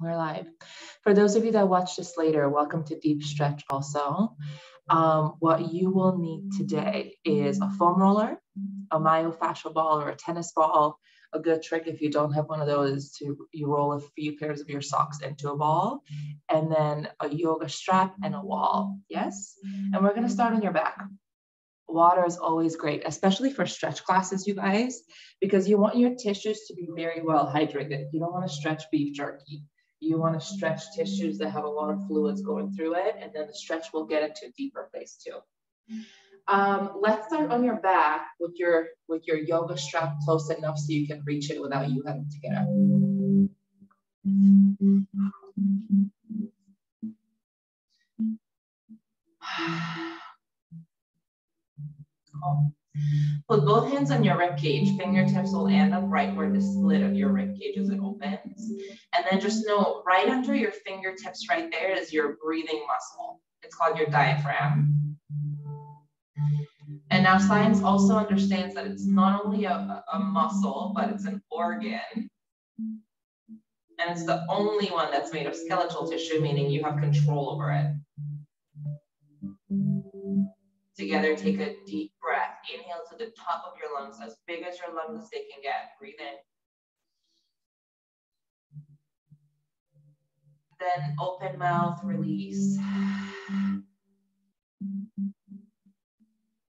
We're live. For those of you that watch this later, welcome to Deep Stretch also. What you will need today is a foam roller, a myofascial ball or a tennis ball. A good trick if you don't have one of those is you roll a few pairs of your socks into a ball, and then a yoga strap and a wall. Yes? And we're gonna start on your back. Water is always great, especially for stretch classes, you guys, because you want your tissues to be very well hydrated. You don't want to stretch beef jerky. You want to stretch tissues that have a lot of fluids going through it, and then the stretch will get into a deeper place too. Let's start on your back with your yoga strap close enough so you can reach it without you having to get up. Cool. Put both hands on your rib cage. Fingertips will end up right where the slit of your rib cage is, it opens. And then just know right under your fingertips right there is your breathing muscle. It's called your diaphragm. And now science also understands that it's not only a muscle, but it's an organ. And it's the only one that's made of skeletal tissue, meaning you have control over it. Together, take a deep breath. Inhale to the top of your lungs, as big as your lungs they can get. Breathe in. Then open mouth, release.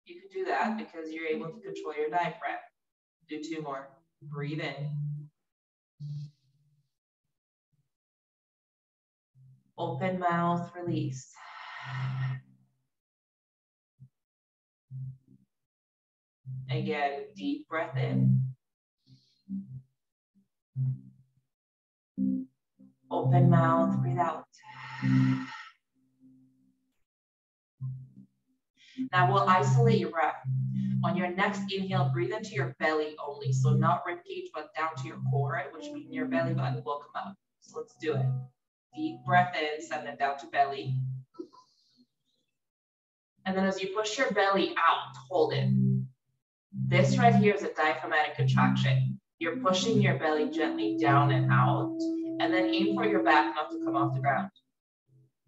You can do that because you're able to control your diaphragm. Do two more. Breathe in. Open mouth, release. Again, deep breath in. Open mouth, breathe out. Now we'll isolate your breath. On your next inhale, breathe into your belly only. So not rib cage, but down to your core, which means your belly button will come out. So let's do it. Deep breath in, send it down to belly. And then as you push your belly out, hold it. This right here is a diaphragmatic contraction. You're pushing your belly gently down and out, and then aim for your back not to come off the ground.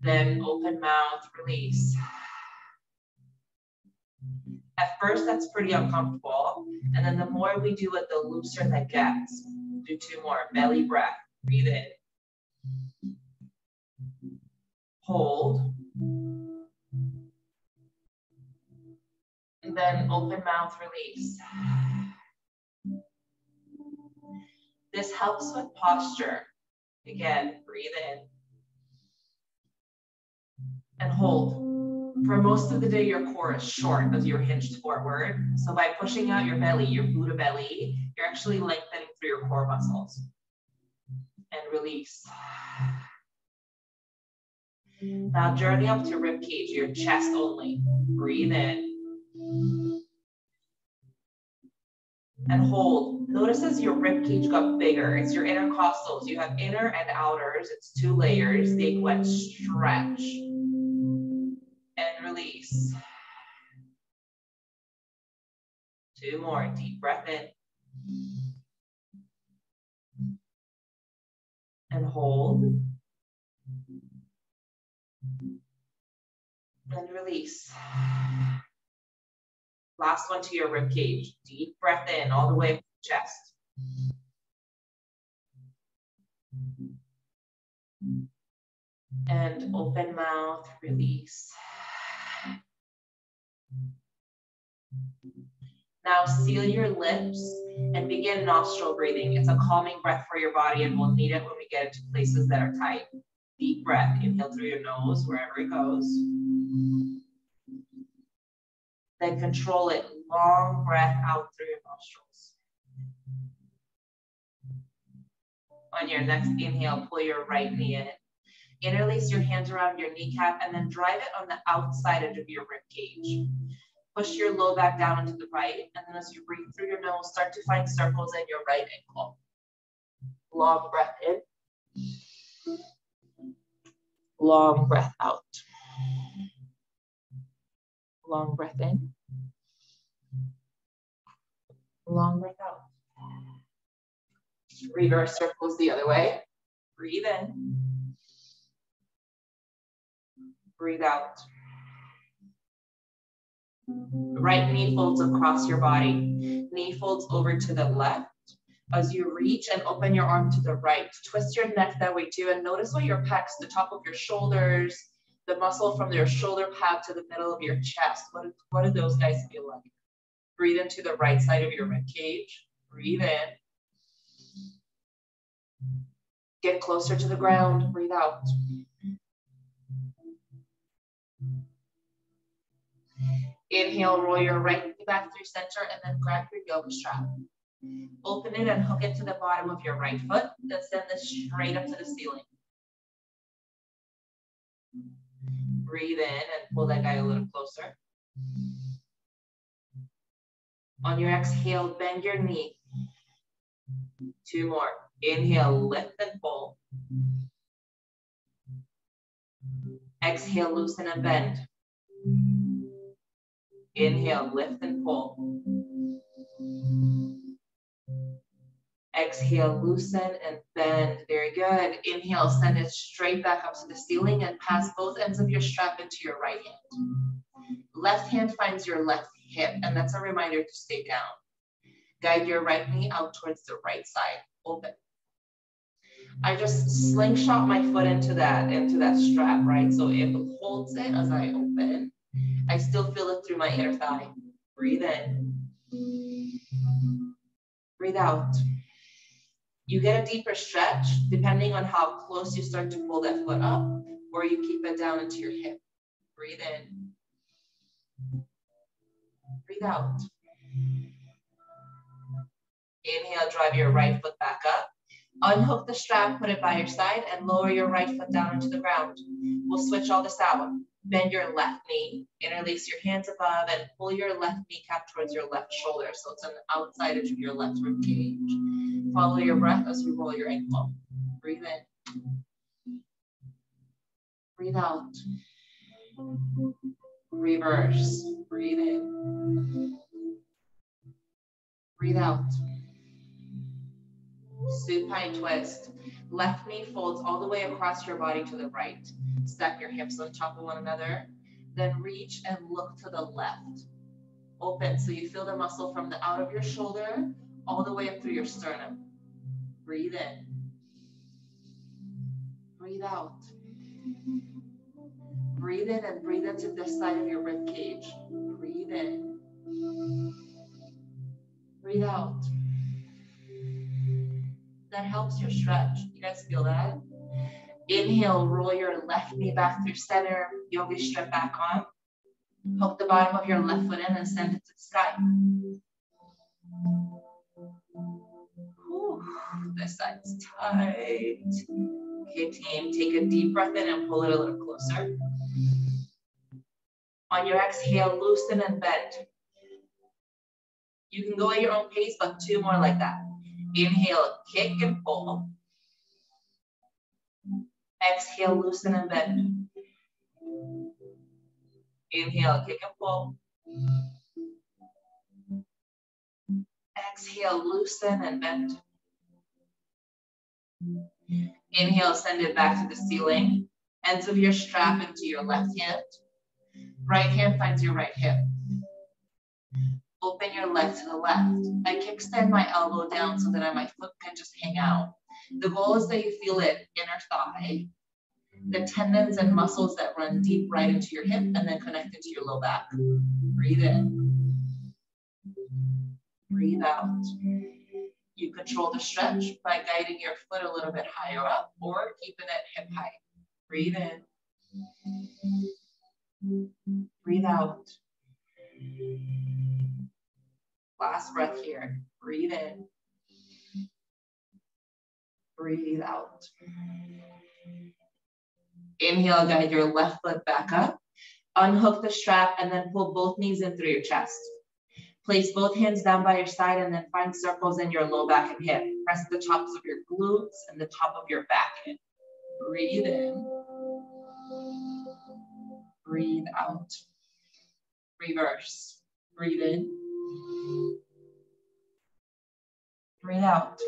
Then open mouth, release. At first, that's pretty uncomfortable. And then the more we do it, the looser that gets. Do two more. Belly breath. Breathe in. Hold. And then open mouth, release. This helps with posture. Again, breathe in. And hold. For most of the day, your core is short as you're hinged forward. So by pushing out your belly, your Buddha belly, you're actually lengthening through your core muscles. And release. Now journey up to rib cage, your chest only. Breathe in. And hold. Notice as your rib cage got bigger, it's your intercostals. You have inner and outers. It's two layers. They went stretch. And release. Two more. Deep breath in. And hold. And release. Last one to your rib cage. Deep breath in all the way to the chest. And open mouth, release. Now seal your lips and begin nostril breathing. It's a calming breath for your body, and we'll need it when we get into places that are tight. Deep breath. Inhale through your nose, wherever it goes. Then control it. Long breath out through your nostrils. On your next inhale, pull your right knee in. Interlace your hands around your kneecap and then drive it on the outside edge of your rib cage. Push your low back down into the right, and then as you breathe through your nose, start to find circles in your right ankle. Long breath in. Long breath out. Long breath in. Long breath out. Reverse circles the other way. Breathe in. Breathe out. Right knee folds across your body. Knee folds over to the left. As you reach and open your arm to the right, twist your neck that way too, and notice what your pecs, the top of your shoulders, the muscle from your shoulder pad to the middle of your chest. What do those guys feel like? Breathe into the right side of your rib cage. Breathe in. Get closer to the ground. Breathe out. Inhale, roll your right knee back through center and then grab your yoga strap. Open it and hook it to the bottom of your right foot. Then send this straight up to the ceiling. Breathe in and pull that guy a little closer. On your exhale, bend your knee. 2 more. Inhale, lift and pull. Exhale, loosen and bend. Inhale, lift and pull. Exhale, loosen and bend. Very good. Inhale, send it straight back up to the ceiling and pass both ends of your strap into your right hand. Left hand finds your left hip, and that's a reminder to stay down. Guide your right knee out towards the right side. Open. I just slingshot my foot into that strap, right? So it holds it as I open. I still feel it through my inner thigh. Breathe in. Breathe out. You get a deeper stretch depending on how close you start to pull that foot up, or you keep it down into your hip. Breathe in. Breathe out. Inhale, drive your right foot back up. Unhook the strap, put it by your side, and lower your right foot down into the ground. We'll switch all this out. Bend your left knee, interlace your hands above, and pull your left kneecap towards your left shoulder, so it's on the outside edge of your left rib cage. Follow your breath as you roll your ankle. Breathe in. Breathe out. Reverse. Breathe in. Breathe out. Supine twist. Left knee folds all the way across your body to the right. Stack your hips on top of one another. Then reach and look to the left. Open so you feel the muscle from the out of your shoulder all the way up through your sternum. Breathe in. Breathe out. Breathe in and breathe into this side of your rib cage. Breathe in. Breathe out. That helps your stretch. You guys feel that? Inhale, roll your left knee back through center. Yogi strap back on. Hook the bottom of your left foot in and send it to the sky. Whew, this side's tight. Okay, team, take a deep breath in and pull it a little closer. On your exhale, loosen and bend. You can go at your own pace, but 2 more like that. Inhale, kick and pull. Exhale, loosen and bend. Inhale, kick and pull. Exhale, loosen and bend. Inhale, send it back to the ceiling. Ends of your strap into your left hand. Right hand finds your right hip. Open your leg to the left. I kickstand my elbow down so that my foot can just hang out. The goal is that you feel it inner thigh, the tendons and muscles that run deep right into your hip and then connect into your low back. Breathe in. Breathe out. You control the stretch by guiding your foot a little bit higher up or keeping it hip height. Breathe in. Breathe out. Last breath here. Breathe in. Breathe out. Inhale, guide your left foot back up. Unhook the strap and then pull both knees in through your chest. Place both hands down by your side and then find circles in your low back and hip. Press the tops of your glutes and the top of your back in. Breathe in. Breathe out. Reverse. Breathe in. Breathe out.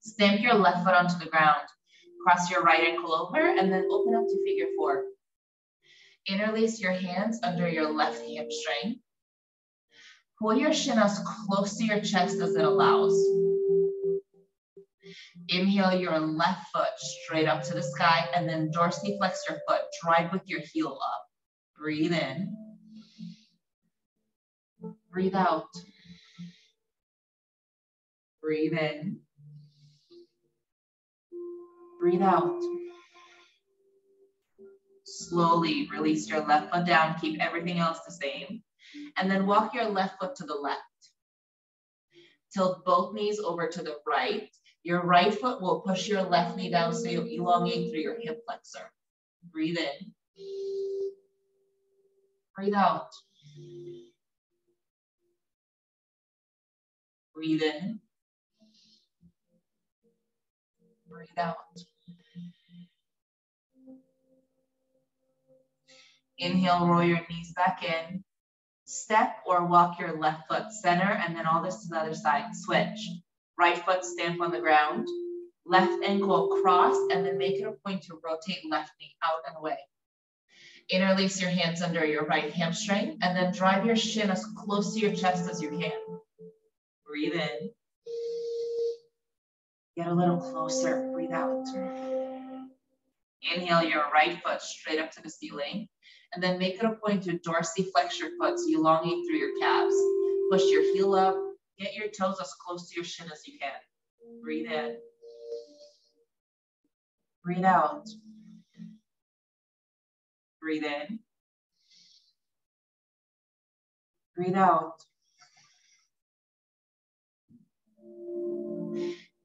Stamp your left foot onto the ground. Cross your right ankle over and then open up to figure 4. Interlace your hands under your left hamstring. Pull your shin as close to your chest as it allows. Inhale your left foot straight up to the sky and then dorsiflex your foot. Drive with your heel up. Breathe in. Breathe out. Breathe in. Breathe out. Slowly release your left foot down. Keep everything else the same. And then walk your left foot to the left. Tilt both knees over to the right. Your right foot will push your left knee down so you elongate through your hip flexor. Breathe in. Breathe out. Breathe in. Breathe out. Inhale, roll your knees back in. Step or walk your left foot center, and then all this to the other side. Switch. Right foot stamp on the ground. Left ankle cross, and then make it a point to rotate left knee out and away. Interlace your hands under your right hamstring, and then drive your shin as close to your chest as you can. Breathe in. Get a little closer. Breathe out. Inhale your right foot straight up to the ceiling. And then make it a point to dorsiflex your foot so you elongate through your calves. Push your heel up. Get your toes as close to your shin as you can. Breathe in. Breathe out. Breathe in. Breathe out.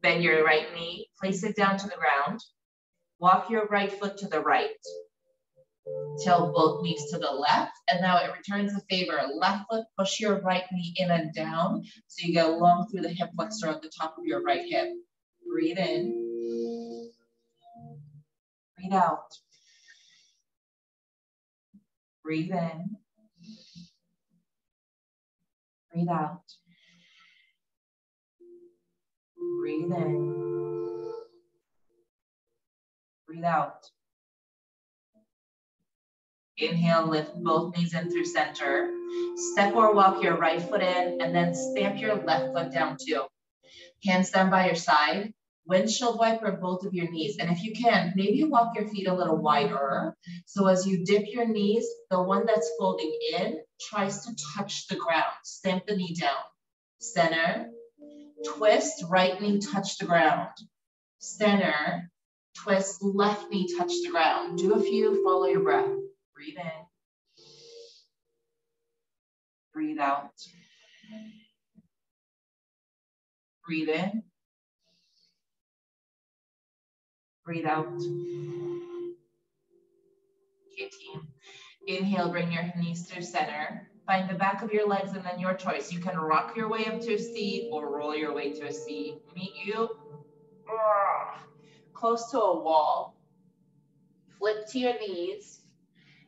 Bend your right knee. Place it down to the ground. Walk your right foot to the right. Tilt both knees to the left, and now it returns the favor. Left foot, push your right knee in and down, so you go long through the hip flexor at the top of your right hip. Breathe in. Breathe out. Breathe in. Breathe out. Breathe in. Breathe out. Inhale, lift both knees in through center. Step or walk your right foot in, and then stamp your left foot down too. Hands down by your side. Windshield wiper both of your knees. And if you can, maybe walk your feet a little wider. So as you dip your knees, the one that's folding in tries to touch the ground. Stamp the knee down. Center. Twist, right knee touch the ground. Center. Twist, left knee touch the ground. Do a few, follow your breath. Breathe in. Breathe out. Breathe in. Breathe out. Okay, team. Inhale, bring your knees through center. Find the back of your legs and then your choice. You can rock your way up to a seat or roll your way to a seat. Meet you close to a wall. Flip to your knees.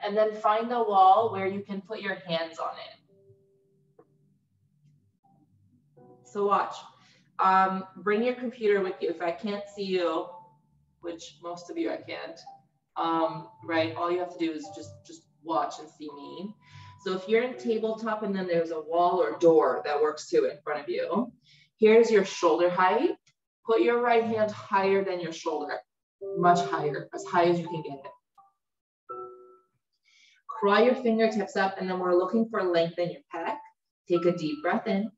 And then find a wall where you can put your hands on it. So watch. Bring your computer with you. If I can't see you, which most of you I can't, right? All you have to do is just watch and see me. So if you're in tabletop and then there's a wall or door that works too in front of you, here's your shoulder height. Put your right hand higher than your shoulder, much higher, as high as you can get it. Crawl your fingertips up, and then we're looking for length in your pec. Take a deep breath in.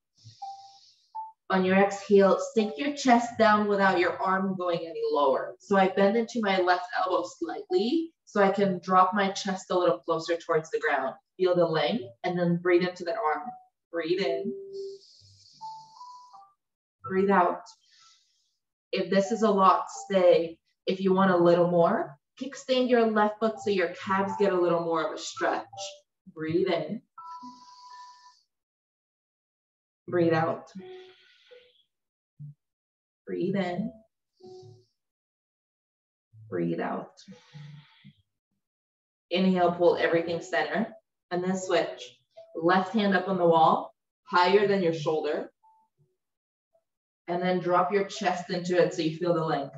On your exhale, sink your chest down without your arm going any lower. So I bend into my left elbow slightly so I can drop my chest a little closer towards the ground. Feel the length, and then breathe into that arm. Breathe in. Breathe out. If this is a lot, stay. If you want a little more, kickstand your left foot so your calves get a little more of a stretch. Breathe in. Breathe out. Breathe in. Breathe out. Inhale, pull everything center, and then switch. Left hand up on the wall, higher than your shoulder. And then drop your chest into it so you feel the length.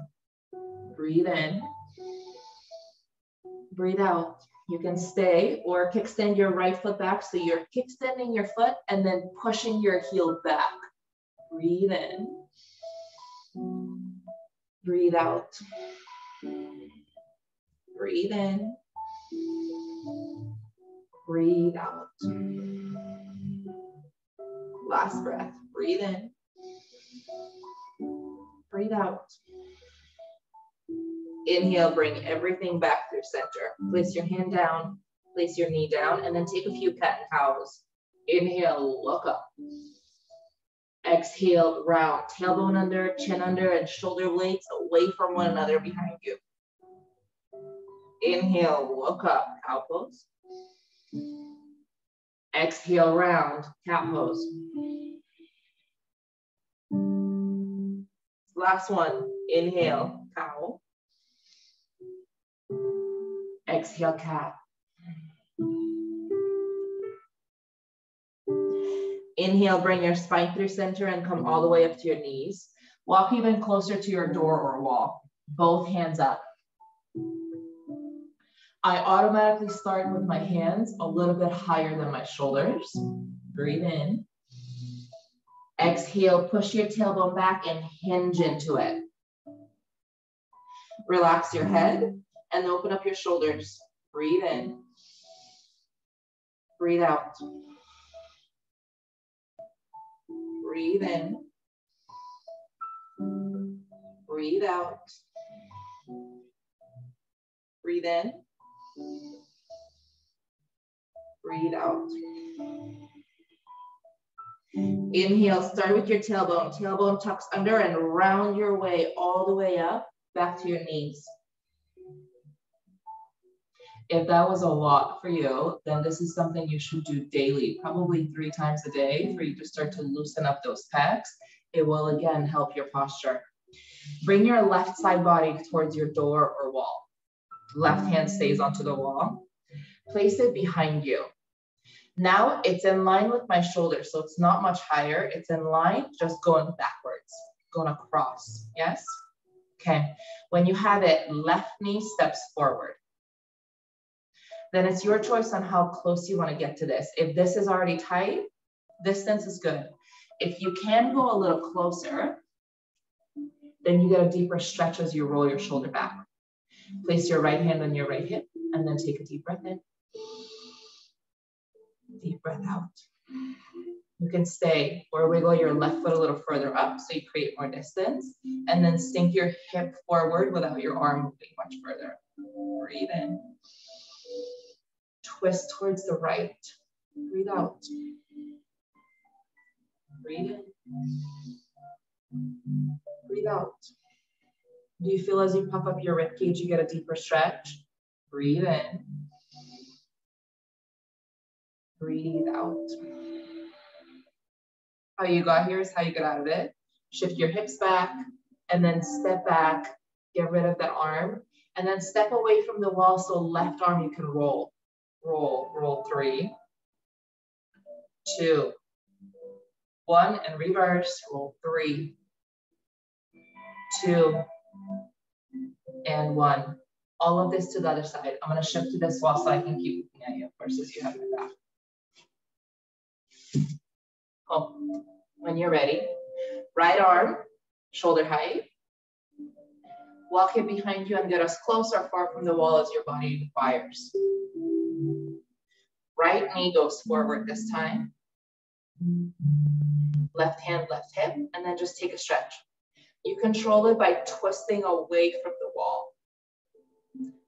Breathe in. Breathe out. You can stay or kickstand your right foot back. So you're kickstanding your foot and then pushing your heel back. Breathe in. Breathe out. Breathe in. Breathe out. Last breath. Breathe in. Breathe out. Inhale, bring everything back through center. Place your hand down, place your knee down, and then take a few cat and cows. Inhale, look up. Exhale, round, tailbone under, chin under, and shoulder blades away from one another behind you. Inhale, look up, cow pose. Exhale, round, cat pose. Last one, inhale, cow. Exhale, cat. Inhale, bring your spine through center and come all the way up to your knees. Walk even closer to your door or wall. Both hands up. I automatically start with my hands a little bit higher than my shoulders. Breathe in. Exhale, push your tailbone back and hinge into it. Relax your head and open up your shoulders. Breathe in. Breathe out. Breathe in. Breathe out. Breathe in. Breathe out. Inhale, start with your tailbone. Tailbone tucks under and round your way all the way up, back to your knees. If that was a lot for you, then this is something you should do daily, probably 3 times a day for you to start to loosen up those pecs. It will again help your posture. Bring your left side body towards your door or wall. Left hand stays onto the wall. Place it behind you. Now it's in line with my shoulders, so it's not much higher. It's in line, just going backwards, going across, yes? Okay, when you have it, left knee steps forward. Then it's your choice on how close you want to get to this. If this is already tight, distance is good. If you can go a little closer, then you get a deeper stretch as you roll your shoulder back. Place your right hand on your right hip and then take a deep breath in. Deep breath out. You can stay or wiggle your left foot a little further up so you create more distance, and then sink your hip forward without your arm moving much further. Breathe in. Twist towards the right. Breathe out. Breathe in. Breathe out. Do you feel as you puff up your rib cage, you get a deeper stretch? Breathe in. Breathe out. How you got here is how you get out of it. Shift your hips back and then step back. Get rid of that arm and then step away from the wall so left arm you can roll. Roll, roll 3, 2, 1, and reverse. Roll 3, 2, and 1. All of this to the other side. I'm going to shift to this wall so I can keep looking at you versus you have my back. Oh, when you're ready, right arm, shoulder height. Walk it behind you and get as close or far from the wall as your body requires. Right knee goes forward this time. Left hand, left hip, and then just take a stretch. You control it by twisting away from the wall.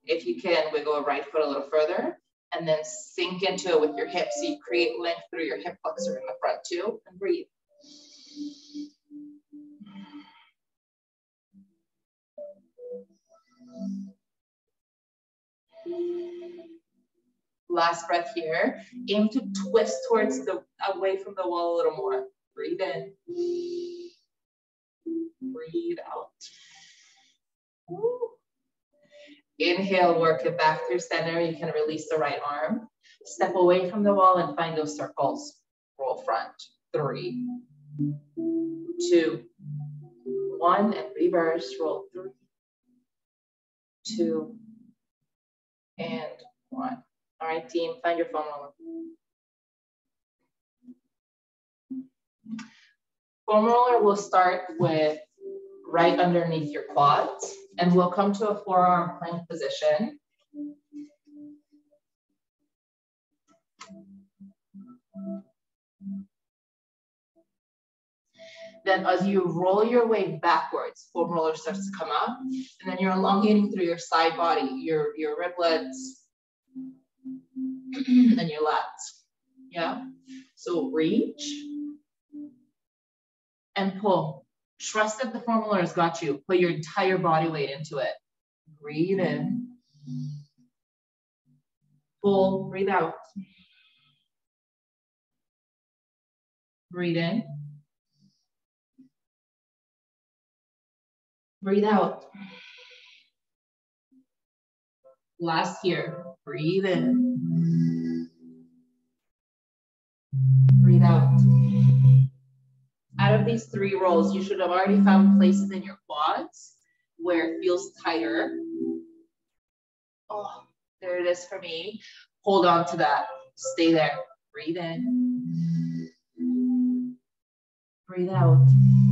If you can, wiggle a right foot a little further and then sink into it with your hips so you create length through your hip flexor in the front too, and breathe. Last breath here. Aim to twist towards the away from the wall a little more. Breathe in. Breathe out. Woo. Inhale, work it back through center. You can release the right arm. Step away from the wall and find those circles. Roll front. 3, 2, 1 and reverse. Roll 3, 2, and 1. All right, team, find your foam roller. Foam roller will start with right underneath your quads, and we'll come to a forearm plank position. Then as you roll your way backwards, foam roller starts to come up, and then you're elongating through your side body, your riblets, and your lats. Yeah? So reach and pull. Trust that the foam roller has got you. Put your entire body weight into it. Breathe in. Pull, breathe out. Breathe in. Breathe out. Last here. Breathe in. Breathe out. Out of these 3 rolls, you should have already found places in your quads where it feels tighter. Oh, there it is for me. Hold on to that. Stay there. Breathe in. Breathe out.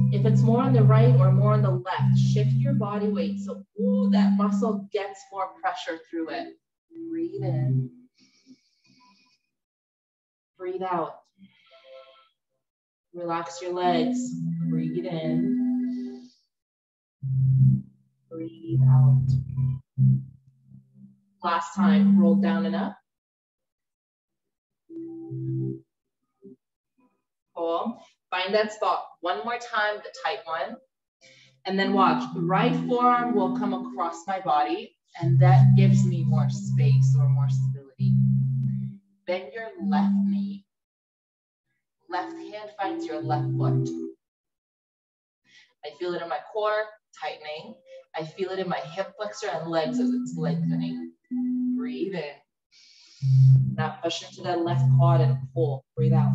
If it's more on the right or more on the left, shift your body weight so that muscle gets more pressure through it. Breathe in. Breathe out. Relax your legs. Breathe in. Breathe out. Last time, roll down and up. Pull. Find that spot one more time, the tight one. And then watch, right forearm will come across my body, and that gives me more space or more stability. Bend your left knee. Left hand finds your left foot. I feel it in my core, tightening. I feel it in my hip flexor and legs as it's lengthening. Breathe in. Now push into that left quad and pull. Breathe out.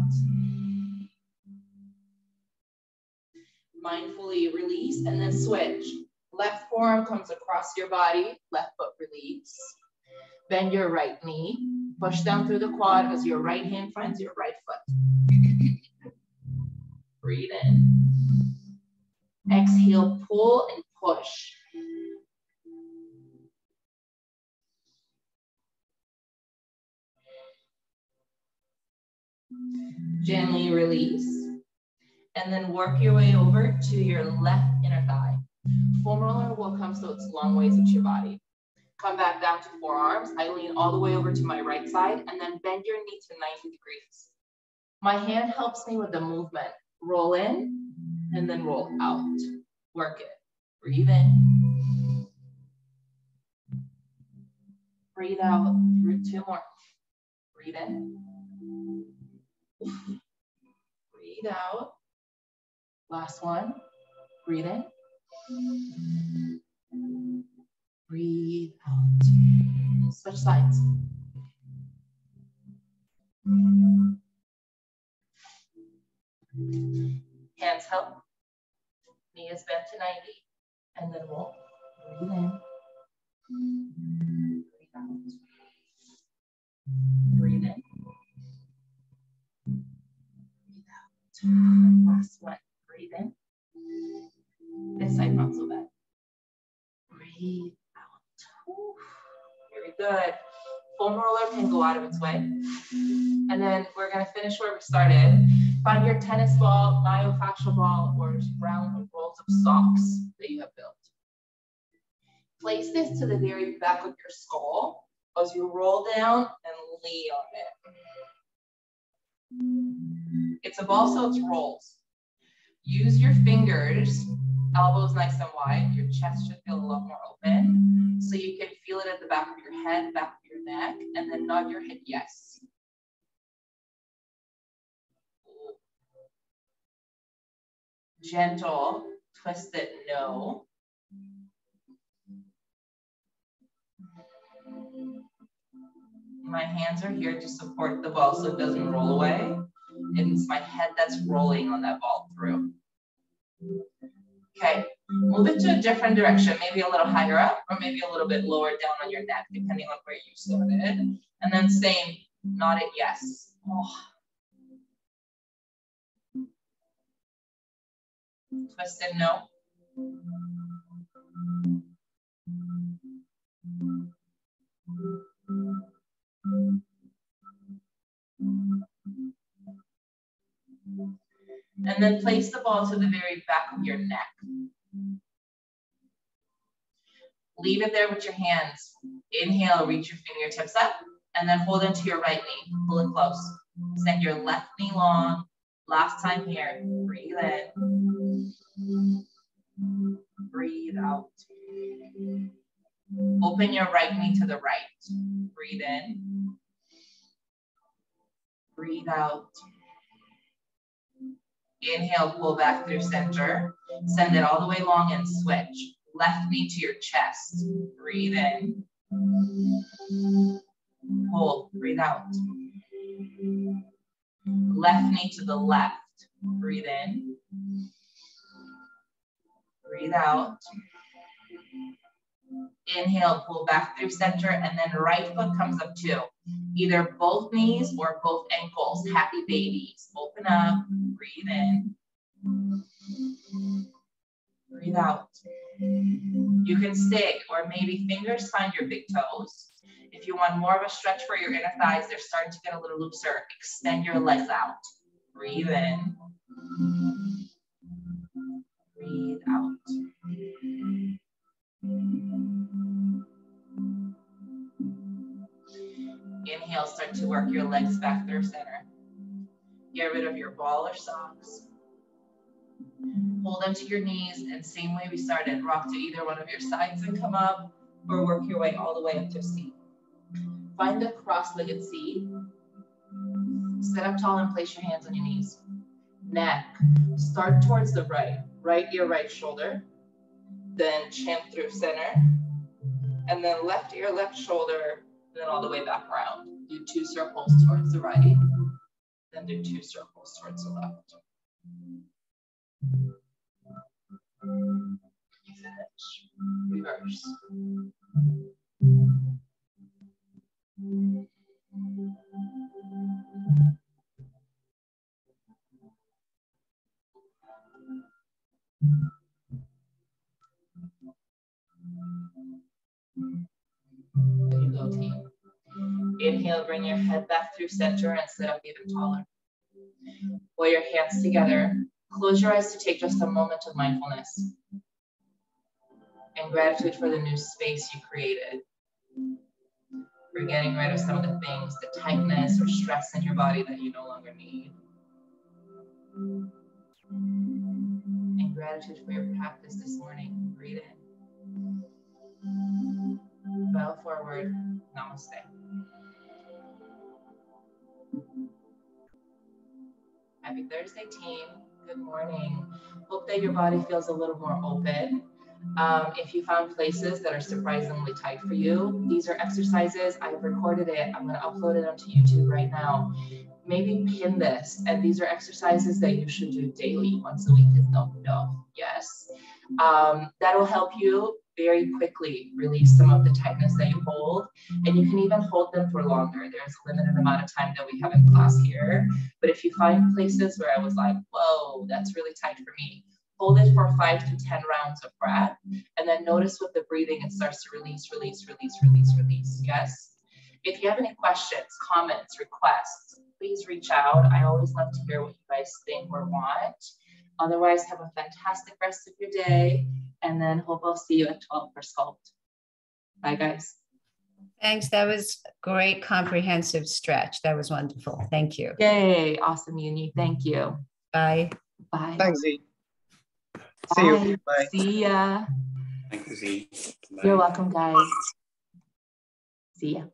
Mindfully release and then switch. Left forearm comes across your body, left foot release. Bend your right knee. Push down through the quad as your right hand finds your right foot. Breathe in. Exhale, pull and push. Gently release. And then work your way over to your left inner thigh. Foam roller will come so it's long ways up your body. Come back down to forearms. I lean all the way over to my right side and then bend your knee to 90 degrees. My hand helps me with the movement. Roll in and then roll out. Work it. Breathe in. Breathe out. Through 2 more. Breathe in. Breathe out. Last one. Breathe in. Breathe out. Switch sides. Hands help. Knee is bent to 90. And then roll. Breathe in. Breathe out. Breathe in. Breathe out. Last one. Breathe in. This side not so bad. Breathe out. Very good. Foam roller can go out of its way. And then we're going to finish where we started. Find your tennis ball, myofascial ball, or round rolls of socks that you have built. Place this to the very back of your skull as you roll down and lean on it. It's a ball, so it's rolls. Use your fingers, elbows nice and wide. Your chest should feel a lot more open. So you can feel it at the back of your head, back of your neck, and then nod your head yes. Gentle, twist it no. My hands are here to support the ball so it doesn't roll away. And it's my head that's rolling on that ball through. Okay, Move it to a different direction, maybe a little higher up or maybe a little bit lower down on your neck, depending on where you started. And then same, nod it yes. Oh. Twist it no. And then place the ball to the very back of your neck. Leave it there with your hands. Inhale, reach your fingertips up, and then hold into your right knee. Pull it close. Send your left knee long. Last time here. Breathe in. Breathe out. Open your right knee to the right. Breathe in. Breathe out. Inhale, pull back through center. Send it all the way long and switch. Left knee to your chest. Breathe in. Hold. Breathe out. Left knee to the left. Breathe in. Breathe out. Inhale, pull back through center, and then right foot comes up too. Either both knees or both ankles. Happy babies. Open up. Breathe in. Breathe out. You can stick or maybe fingers find your big toes. If you want more of a stretch for your inner thighs, they're starting to get a little looser. Extend your legs out. Breathe in. Breathe out. Inhale, start to work your legs back through center. Get rid of your ball or socks. Hold onto your knees, and same way we started, rock to either one of your sides and come up, or work your way all the way up to seat. Find a cross-legged seat. Sit up tall and place your hands on your knees. Neck, start towards the right. Right ear, right shoulder. Then chin through center. And then left ear, left shoulder, then all the way back around. Do 2 circles towards the right. Then do 2 circles towards the left. When you finish, reverse. There you go, team. Inhale, bring your head back through center and sit up even taller. Pull your hands together. Close your eyes to take just a moment of mindfulness and gratitude for the new space you created. For getting rid of some of the things, the tightness or stress in your body that you no longer need. And gratitude for your practice this morning. Breathe in. Bow forward. Namaste. Happy Thursday, team. Good morning. Hope that your body feels a little more open. If you found places that are surprisingly tight for you, these are exercises. I've recorded it. I'm going to upload it onto YouTube right now. Maybe pin this. And these are exercises that you should do daily. Once a week is no. Yes. That'll help you very quickly release some of the tightness that you hold. And you can even hold them for longer. There's a limited amount of time that we have in class here. But if you find places where I was like, whoa, that's really tight for me, hold it for 5 to 10 rounds of breath. And then notice with the breathing, it starts to release, release, release, release, release. Yes. If you have any questions, comments, requests, please reach out. I always love to hear what you guys think or want. Otherwise, have a fantastic rest of your day. And then hope I'll see you at 12 for Sculpt. Bye, guys. Thanks. That was a great comprehensive stretch. That was wonderful. Thank you. Yay. Awesome, Uni. Thank you. Bye. Bye. Thanks, Z. Bye. See you. Bye. See ya. Thank you, Z. You're welcome, guys. See ya.